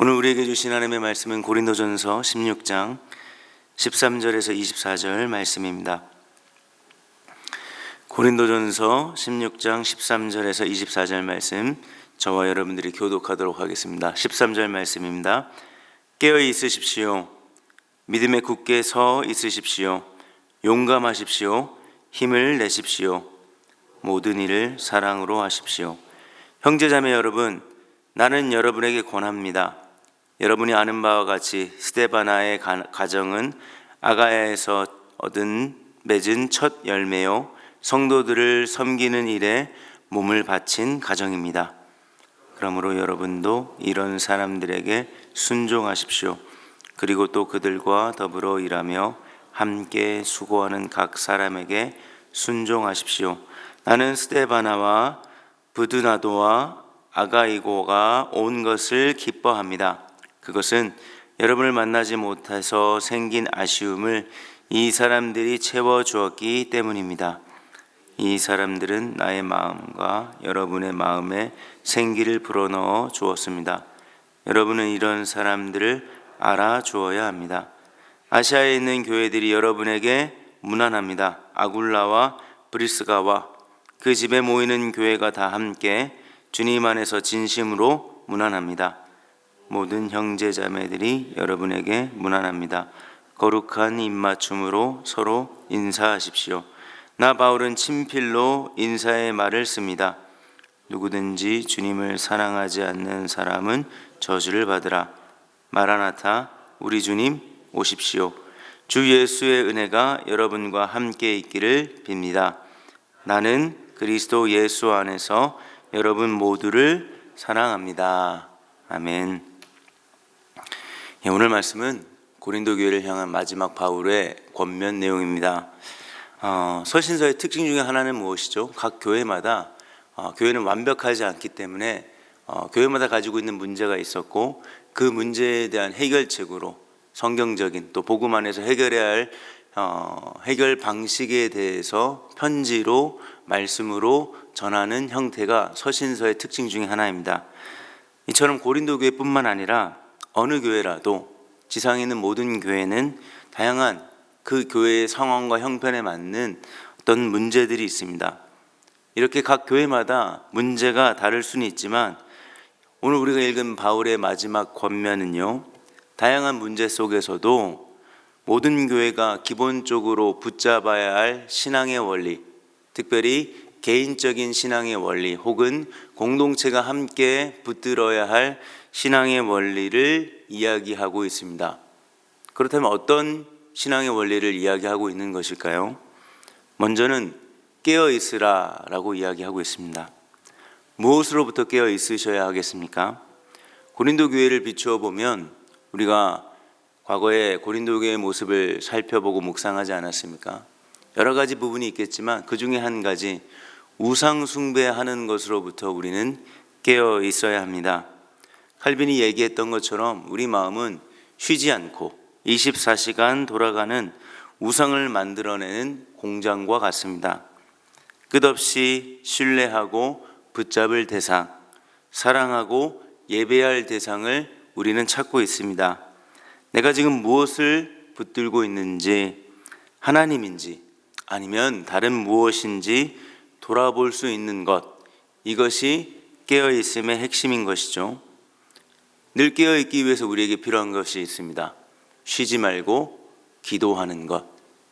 오늘 우리에게 주신 하나님의 말씀은 고린도전서 16장 13절에서 24절 말씀입니다. 고린도전서 16장 13절에서 24절 말씀, 저와 여러분들이 교독하도록 하겠습니다. 13절 말씀입니다. 깨어 있으십시오. 믿음에 굳게 서 있으십시오. 용감하십시오. 힘을 내십시오. 모든 일을 사랑으로 하십시오. 형제자매 여러분, 나는 여러분에게 권합니다. 여러분이 아는 바와 같이 스데바나의 가정은 아가야에서 맺은 첫 열매요, 성도들을 섬기는 일에 몸을 바친 가정입니다. 그러므로 여러분도 이런 사람들에게 순종하십시오. 그리고 또 그들과 더불어 일하며 함께 수고하는 각 사람에게 순종하십시오. 나는 스데바나와 부드나도와 아가이고가 온 것을 기뻐합니다. 그것은 여러분을 만나지 못해서 생긴 아쉬움을 이 사람들이 채워주었기 때문입니다. 이 사람들은 나의 마음과 여러분의 마음에 생기를 불어넣어 주었습니다. 여러분은 이런 사람들을 알아주어야 합니다. 아시아에 있는 교회들이 여러분에게 문안합니다. 아굴라와 브리스가와 그 집에 모이는 교회가 다 함께 주님 안에서 진심으로 문안합니다. 모든 형제자매들이 여러분에게 문안합니다. 거룩한 입맞춤으로 서로 인사하십시오. 나 바울은 친필로 인사의 말을 씁니다. 누구든지 주님을 사랑하지 않는 사람은 저주를 받으라. 마라나타, 우리 주님 오십시오. 주 예수의 은혜가 여러분과 함께 있기를 빕니다. 나는 그리스도 예수 안에서 여러분 모두를 사랑합니다. 아멘. 오늘 말씀은 고린도 교회를 향한 마지막 바울의 권면 내용입니다. 서신서의 특징 중에 하나는 무엇이죠? 각 교회마다 교회는 완벽하지 않기 때문에 교회마다 가지고 있는 문제가 있었고, 그 문제에 대한 해결책으로 성경적인 또 복음 안에서 해결해야 할 해결 방식에 대해서 편지로 말씀으로 전하는 형태가 서신서의 특징 중에 하나입니다. 이처럼 고린도 교회뿐만 아니라 어느 교회라도 지상에 있는 모든 교회는 다양한 그 교회의 상황과 형편에 맞는 어떤 문제들이 있습니다. 이렇게 각 교회마다 문제가 다를 수는 있지만, 오늘 우리가 읽은 바울의 마지막 권면은요, 다양한 문제 속에서도 모든 교회가 기본적으로 붙잡아야 할 신앙의 원리, 특별히 개인적인 신앙의 원리 혹은 공동체가 함께 붙들어야 할 신앙의 원리를 이야기하고 있습니다. 그렇다면 어떤 신앙의 원리를 이야기하고 있는 것일까요? 먼저는 깨어 있으라 라고 이야기하고 있습니다. 무엇으로부터 깨어 있으셔야 하겠습니까? 고린도 교회를 비추어 보면 우리가 과거에 고린도 교회의 모습을 살펴보고 묵상하지 않았습니까? 여러 가지 부분이 있겠지만 그 중에 한 가지, 우상 숭배하는 것으로부터 우리는 깨어 있어야 합니다. 칼빈이 얘기했던 것처럼 우리 마음은 쉬지 않고 24시간 돌아가는 우상을 만들어내는 공장과 같습니다. 끝없이 신뢰하고 붙잡을 대상, 사랑하고 예배할 대상을 우리는 찾고 있습니다. 내가 지금 무엇을 붙들고 있는지, 하나님인지 아니면 다른 무엇인지 돌아볼 수 있는 것, 이것이 깨어있음의 핵심인 것이죠. 늘 깨어있기 위해서 우리에게 필요한 것이 있습니다. 쉬지 말고 기도하는 것,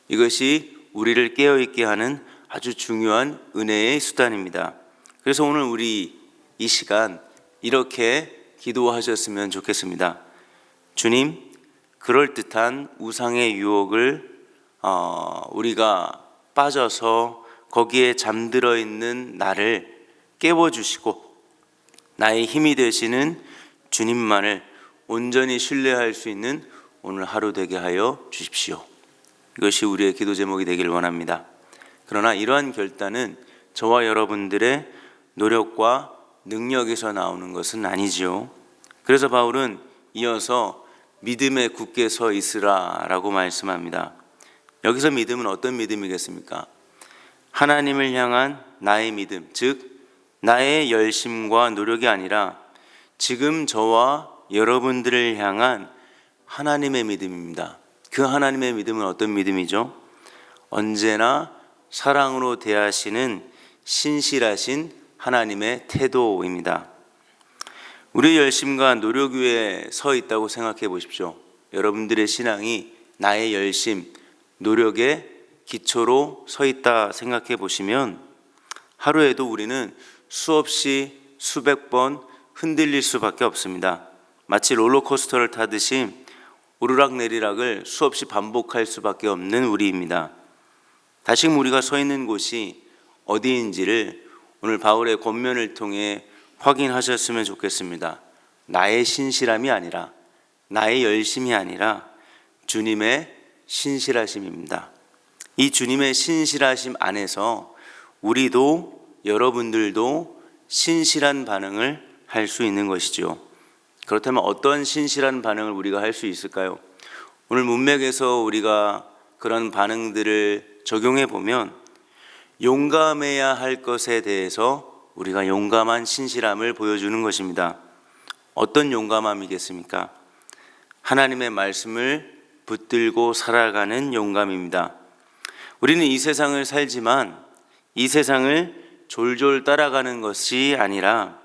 이것이 우리를 깨어있게 하는 아주 중요한 은혜의 수단입니다. 그래서 오늘 우리 이 시간 이렇게 기도하셨으면 좋겠습니다. 주님, 그럴듯한 우상의 유혹을 우리가 빠져서 거기에 잠들어 있는 나를 깨워주시고 나의 힘이 되시는 주님만을 온전히 신뢰할 수 있는 오늘 하루 되게 하여 주십시오. 이것이 우리의 기도 제목이 되길 원합니다. 그러나 이러한 결단은 저와 여러분들의 노력과 능력에서 나오는 것은 아니지요. 그래서 바울은 이어서 믿음에 굳게 서 있으라 라고 말씀합니다. 여기서 믿음은 어떤 믿음이겠습니까? 하나님을 향한 나의 믿음, 즉 나의 열심과 노력이 아니라 지금 저와 여러분들을 향한 하나님의 믿음입니다. 그 하나님의 믿음은 어떤 믿음이죠? 언제나 사랑으로 대하시는 신실하신 하나님의 태도입니다. 우리의 열심과 노력 위에 서 있다고 생각해 보십시오. 여러분들의 신앙이 나의 열심, 노력의 기초로 서 있다 생각해 보시면 하루에도 우리는 수없이 수백 번 흔들릴 수밖에 없습니다. 마치 롤러코스터를 타듯이 오르락내리락을 수없이 반복할 수밖에 없는 우리입니다. 다시금 우리가 서 있는 곳이 어디인지를 오늘 바울의 권면을 통해 확인하셨으면 좋겠습니다. 나의 신실함이 아니라, 나의 열심이 아니라 주님의 신실하심입니다. 이 주님의 신실하심 안에서 우리도, 여러분들도 신실한 반응을 할 수 있는 것이죠. 그렇다면 어떤 신실한 반응을 우리가 할 수 있을까요? 오늘 문맥에서 우리가 그런 반응들을 적용해 보면 용감해야 할 것에 대해서 우리가 용감한 신실함을 보여주는 것입니다. 어떤 용감함이겠습니까? 하나님의 말씀을 붙들고 살아가는 용감입니다. 우리는 이 세상을 살지만 이 세상을 졸졸 따라가는 것이 아니라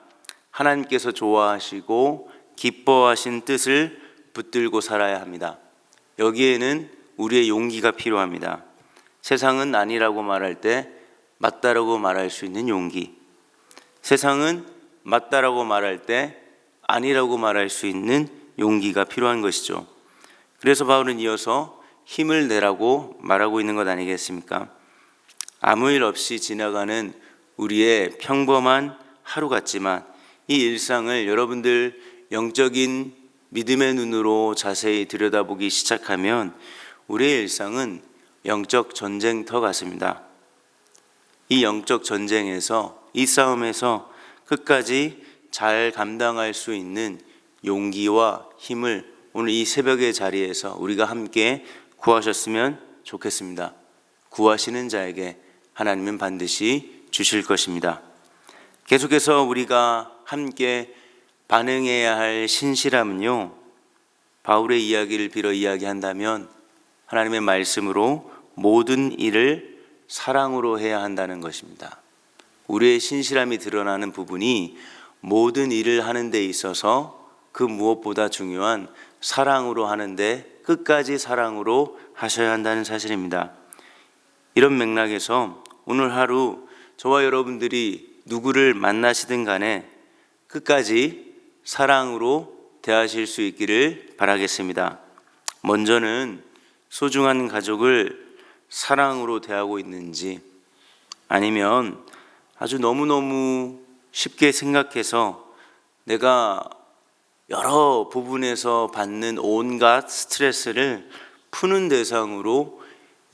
하나님께서 좋아하시고 기뻐하신 뜻을 붙들고 살아야 합니다. 여기에는 우리의 용기가 필요합니다. 세상은 아니라고 말할 때 맞다라고 말할 수 있는 용기, 세상은 맞다라고 말할 때 아니라고 말할 수 있는 용기가 필요한 것이죠. 그래서 바울은 이어서 힘을 내라고 말하고 있는 것 아니겠습니까? 아무 일 없이 지나가는 우리의 평범한 하루 같지만 이 일상을 여러분들 영적인 믿음의 눈으로 자세히 들여다보기 시작하면 우리의 일상은 영적 전쟁터 같습니다. 이 영적 전쟁에서, 이 싸움에서 끝까지 잘 감당할 수 있는 용기와 힘을 오늘 이 새벽의 자리에서 우리가 함께 구하셨으면 좋겠습니다. 구하시는 자에게 하나님은 반드시 주실 것입니다. 계속해서 우리가 함께 반응해야 할 신실함은요, 바울의 이야기를 빌어 이야기한다면 하나님의 말씀으로 모든 일을 사랑으로 해야 한다는 것입니다. 우리의 신실함이 드러나는 부분이 모든 일을 하는 데 있어서 그 무엇보다 중요한 사랑으로 하는데 끝까지 사랑으로 하셔야 한다는 사실입니다. 이런 맥락에서 오늘 하루 저와 여러분들이 누구를 만나시든 간에 끝까지 사랑으로 대하실 수 있기를 바라겠습니다. 먼저는 소중한 가족을 사랑으로 대하고 있는지, 아니면 아주 너무너무 쉽게 생각해서 내가 여러 부분에서 받는 온갖 스트레스를 푸는 대상으로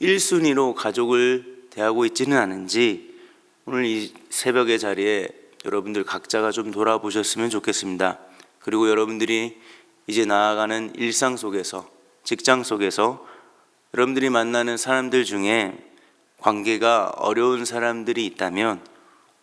1순위로 가족을 대하고 있지는 않은지 오늘 이 새벽의 자리에 여러분들 각자가 좀 돌아보셨으면 좋겠습니다. 그리고 여러분들이 이제 나아가는 일상 속에서, 직장 속에서 여러분들이 만나는 사람들 중에 관계가 어려운 사람들이 있다면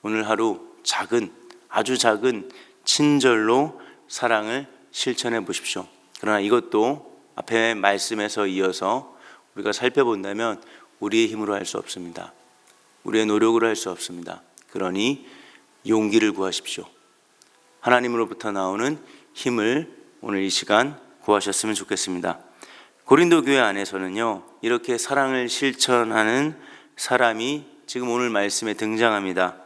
오늘 하루 작은, 아주 작은 친절로 사랑을 실천해 보십시오. 그러나 이것도 앞에 말씀에서 이어서 우리가 살펴본다면 우리의 힘으로 할 수 없습니다. 우리의 노력으로 할 수 없습니다. 그러니 용기를 구하십시오. 하나님으로부터 나오는 힘을 오늘 이 시간 구하셨으면 좋겠습니다. 고린도 교회 안에서는요, 이렇게 사랑을 실천하는 사람이 지금 오늘 말씀에 등장합니다.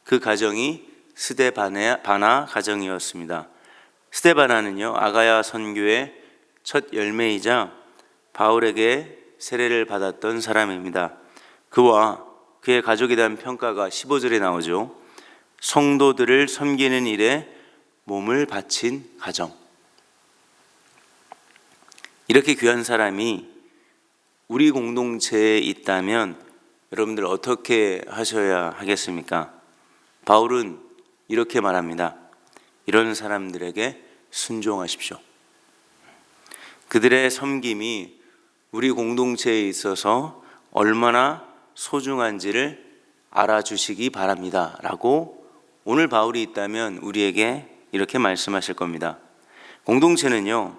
그 가정이 스데바나 가정이었습니다. 스데바나는요, 아가야 선교의 첫 열매이자 바울에게 세례를 받았던 사람입니다. 그와 그의 가족에 대한 평가가 15절에 나오죠. 성도들을 섬기는 일에 몸을 바친 가정. 이렇게 귀한 사람이 우리 공동체에 있다면 여러분들 어떻게 하셔야 하겠습니까? 바울은 이렇게 말합니다. 이런 사람들에게 순종하십시오. 그들의 섬김이 우리 공동체에 있어서 얼마나 소중한지를 알아주시기 바랍니다 라고 오늘 바울이 있다면 우리에게 이렇게 말씀하실 겁니다. 공동체는요,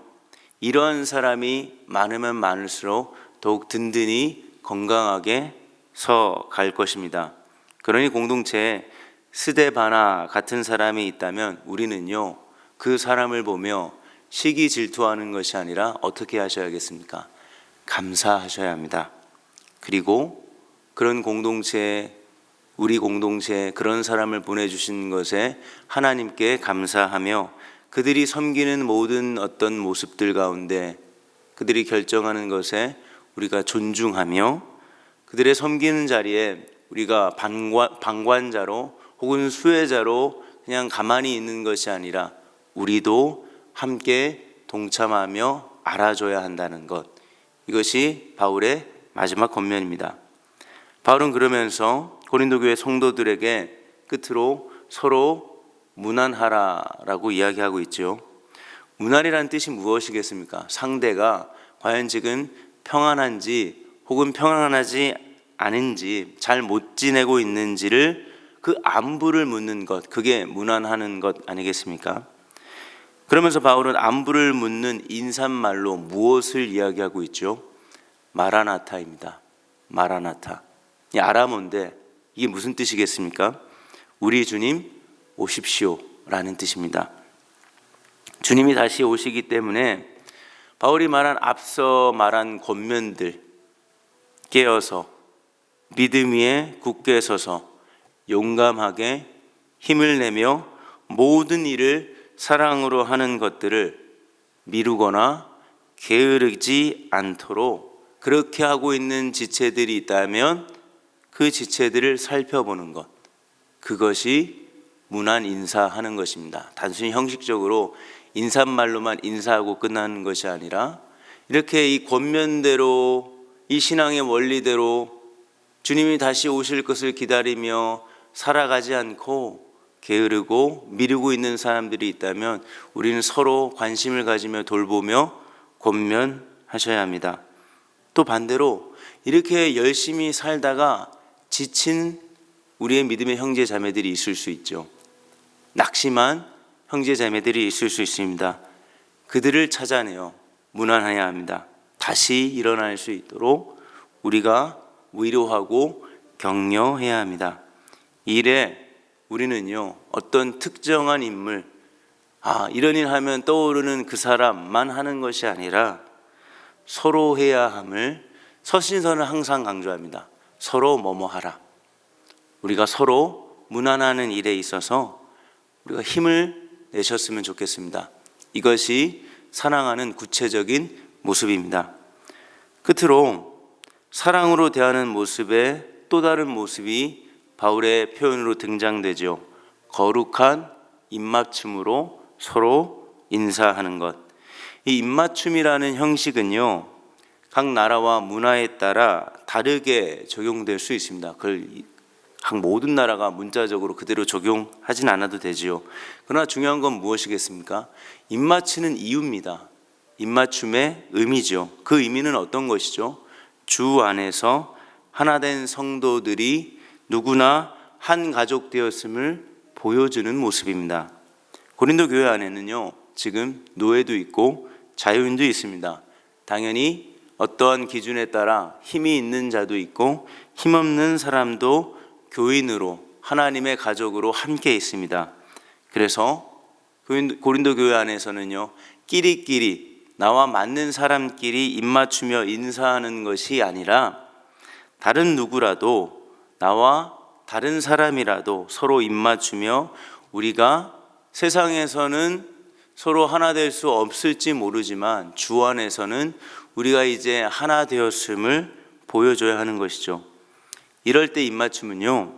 이런 사람이 많으면 많을수록 더욱 든든히 건강하게 서 갈 것입니다. 그러니 공동체에 스데바나 같은 사람이 있다면 우리는요, 그 사람을 보며 시기 질투하는 것이 아니라 어떻게 하셔야겠습니까? 감사하셔야 합니다. 그리고 그런 공동체에, 우리 공동체에 그런 사람을 보내주신 것에 하나님께 감사하며 그들이 섬기는 모든 어떤 모습들 가운데 그들이 결정하는 것에 우리가 존중하며 그들의 섬기는 자리에 우리가 방관자로 혹은 수혜자로 그냥 가만히 있는 것이 아니라 우리도 함께 동참하며 알아줘야 한다는 것, 이것이 바울의 마지막 권면입니다. 바울은 그러면서 고린도 교회 성도들에게 끝으로 서로 무난하라라고 이야기하고 있죠. 무난이라는 뜻이 무엇이겠습니까? 상대가 과연 지금 평안한지 혹은 평안하지 않은지, 잘 못 지내고 있는지를 그 안부를 묻는 것, 그게 무난하는 것 아니겠습니까? 그러면서 바울은 안부를 묻는 인사말로 무엇을 이야기하고 있죠? 마라나타입니다. 마라나타. 이 아람어인데 이게 무슨 뜻이겠습니까? 우리 주님 오십시오 라는 뜻입니다. 주님이 다시 오시기 때문에 바울이 앞서 말한 권면들 깨어서 믿음 위에 굳게 서서 용감하게 힘을 내며 모든 일을 사랑으로 하는 것들을 미루거나 게으르지 않도록 그렇게 하고 있는 지체들이 있다면 그 지체들을 살펴보는 것, 그것이 무난 인사하는 것입니다. 단순히 형식적으로 인사말로만 인사하고 끝나는 것이 아니라 이렇게 이 권면대로, 이 신앙의 원리대로 주님이 다시 오실 것을 기다리며 살아가지 않고 게으르고 미루고 있는 사람들이 있다면 우리는 서로 관심을 가지며 돌보며 권면하셔야 합니다. 또 반대로 이렇게 열심히 살다가 지친 우리의 믿음의 형제 자매들이 있을 수 있죠. 낙심한 형제 자매들이 있을 수 있습니다. 그들을 찾아내어 문안해야 합니다. 다시 일어날 수 있도록 우리가 위로하고 격려해야 합니다. 이 일에 우리는요, 어떤 특정한 인물, 이런 일 하면 떠오르는 그 사람만 하는 것이 아니라 서로 해야 함을 서신서는 항상 강조합니다. 서로 뭐뭐하라. 우리가 서로 문안하는 일에 있어서 우리가 힘을 내셨으면 좋겠습니다. 이것이 사랑하는 구체적인 모습입니다. 끝으로 사랑으로 대하는 모습의 또 다른 모습이 바울의 표현으로 등장되죠. 거룩한 입맞춤으로 서로 인사하는 것. 이 입맞춤이라는 형식은요, 각 나라와 문화에 따라 다르게 적용될 수 있습니다. 그걸 각 모든 나라가 문자적으로 그대로 적용하진 않아도 되지요. 그러나 중요한 건 무엇이겠습니까? 입맞추는 이유입니다. 입맞춤의 의미죠. 그 의미는 어떤 것이죠? 주 안에서 하나된 성도들이 누구나 한 가족 되었음을 보여주는 모습입니다. 고린도 교회 안에는요, 지금 노예도 있고 자유인도 있습니다. 당연히 어떠한 기준에 따라 힘이 있는 자도 있고 힘없는 사람도 교인으로 하나님의 가족으로 함께 있습니다. 그래서 고린도 교회 안에서는요, 끼리끼리 나와 맞는 사람끼리 입맞추며 인사하는 것이 아니라 다른 누구라도 나와 다른 사람이라도 서로 입맞추며 우리가 세상에서는 서로 하나 될 수 없을지 모르지만 주 안에서는 우리가 이제 하나 되었음을 보여줘야 하는 것이죠. 이럴 때 입맞춤은요,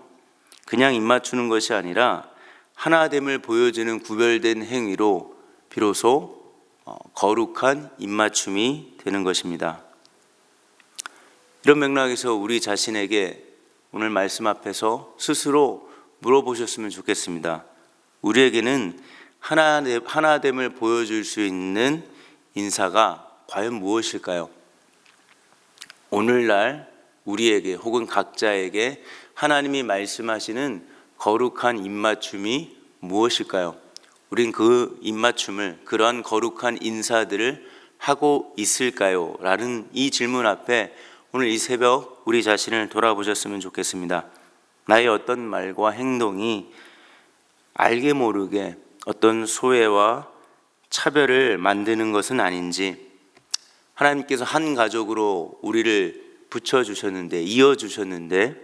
그냥 입맞추는 것이 아니라 하나됨을 보여주는 구별된 행위로 비로소 거룩한 입맞춤이 되는 것입니다. 이런 맥락에서 우리 자신에게 오늘 말씀 앞에서 스스로 물어보셨으면 좋겠습니다. 우리에게는 하나됨을 보여줄 수 있는 인사가 과연 무엇일까요? 오늘날 우리에게 혹은 각자에게 하나님이 말씀하시는 거룩한 입맞춤이 무엇일까요? 우린 그 입맞춤을, 그러한 거룩한 인사들을 하고 있을까요? 라는 이 질문 앞에 오늘 이 새벽 우리 자신을 돌아보셨으면 좋겠습니다. 나의 어떤 말과 행동이 알게 모르게 어떤 소외와 차별을 만드는 것은 아닌지, 하나님께서 한 가족으로 우리를 붙여주셨는데, 이어주셨는데,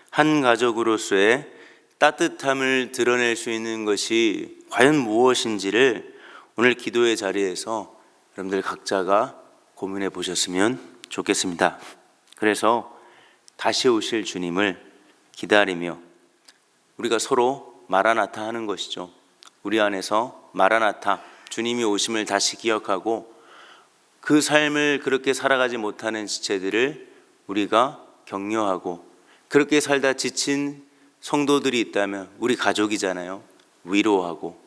한 가족으로서의 따뜻함을 드러낼 수 있는 것이 과연 무엇인지를 오늘 기도의 자리에서 여러분들 각자가 고민해 보셨으면 좋겠습니다. 그래서 다시 오실 주님을 기다리며 우리가 서로 마라나타 하는 것이죠. 우리 안에서 마라나타, 주님이 오심을 다시 기억하고 그 삶을 그렇게 살아가지 못하는 지체들을 우리가 격려하고, 그렇게 살다 지친 성도들이 있다면 우리 가족이잖아요. 위로하고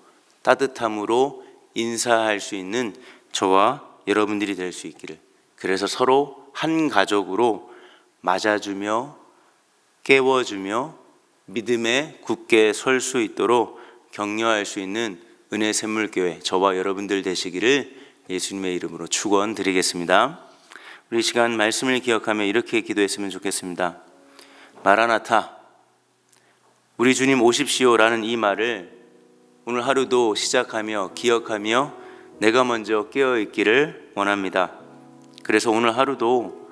따뜻함으로 인사할 수 있는 저와 여러분들이 될 수 있기를, 그래서 서로 한 가족으로 맞아주며 깨워주며 믿음에 굳게 설 수 있도록 격려할 수 있는 은혜 샘물교회 저와 여러분들 되시기를 예수님의 이름으로 축원드리겠습니다. 우리 시간 말씀을 기억하며 이렇게 기도했으면 좋겠습니다. 마라나타, 우리 주님 오십시오라는 이 말을 오늘 하루도 시작하며 기억하며 내가 먼저 깨어있기를 원합니다. 그래서 오늘 하루도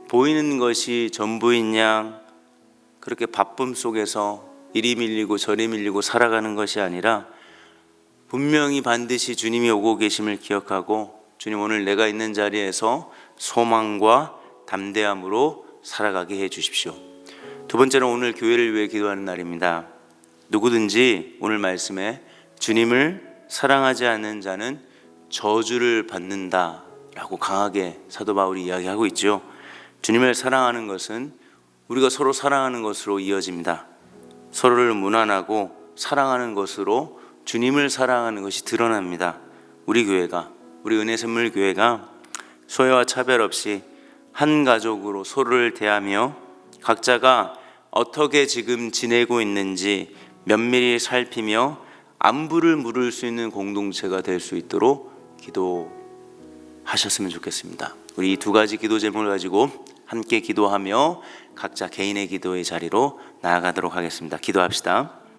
보이는 것이 전부인 양 그렇게 바쁨 속에서 이리 밀리고 저리 밀리고 살아가는 것이 아니라 분명히 반드시 주님이 오고 계심을 기억하고, 주님 오늘 내가 있는 자리에서 소망과 담대함으로 살아가게 해 주십시오. 두 번째는 오늘 교회를 위해 기도하는 날입니다. 누구든지 오늘 말씀에 주님을 사랑하지 않는 자는 저주를 받는다 라고 강하게 사도 바울이 이야기하고 있죠. 주님을 사랑하는 것은 우리가 서로 사랑하는 것으로 이어집니다. 서로를 무난하고 사랑하는 것으로 주님을 사랑하는 것이 드러납니다. 우리 교회가, 우리 은혜선물 교회가 소외와 차별 없이 한 가족으로 서로를 대하며 각자가 어떻게 지금 지내고 있는지 면밀히 살피며 안부를 물을 수 있는 공동체가 될 수 있도록 기도하셨으면 좋겠습니다. 우리 이 두 가지 기도 제목을 가지고 함께 기도하며 각자 개인의 기도의 자리로 나아가도록 하겠습니다. 기도합시다.